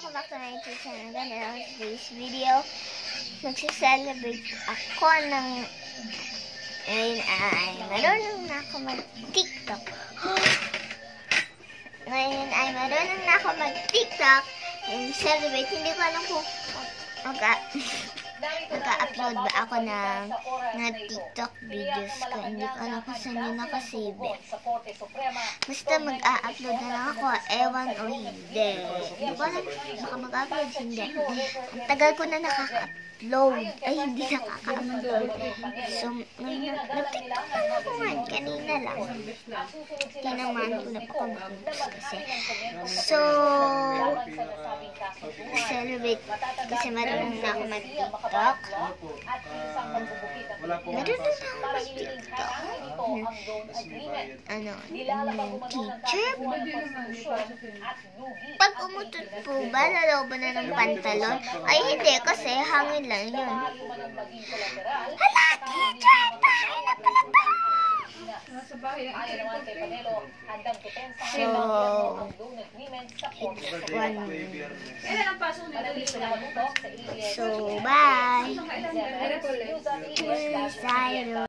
welcome back to my YouTube channel. Ganun, today's video, magsiselebrate ako ng, ngayon ay marunong na ako mag-tiktok. Ngayon ay marunong na ako mag-tiktok and celebrate. Hindi ko alam kung naka-upload ba ako ng TikTok videos ko. Hindi ko alam kung saan yun nakasave. Basta mag-a-upload na lang ako. Ewan o hindi. Hindi ko alam. Baka mag-upload. Hindi. Ang tagal ko na nakaka-upload. Ay, hindi nakaka-upload. So, ngayon, nag-tiktok na ako nga. Kanina lang. Tinamaan ko na pa mag-upload kasi. So, celebrate kasi marunong na ako mag-tiktok. Marunong na ako mag-tiktok. Teacher? Pag umutot po ba, lalaban na ng pantalon? Ay, hindi, kasi hangin lang yun. Hala, teacher! Tayo na pala to! So, it's one. So, bye!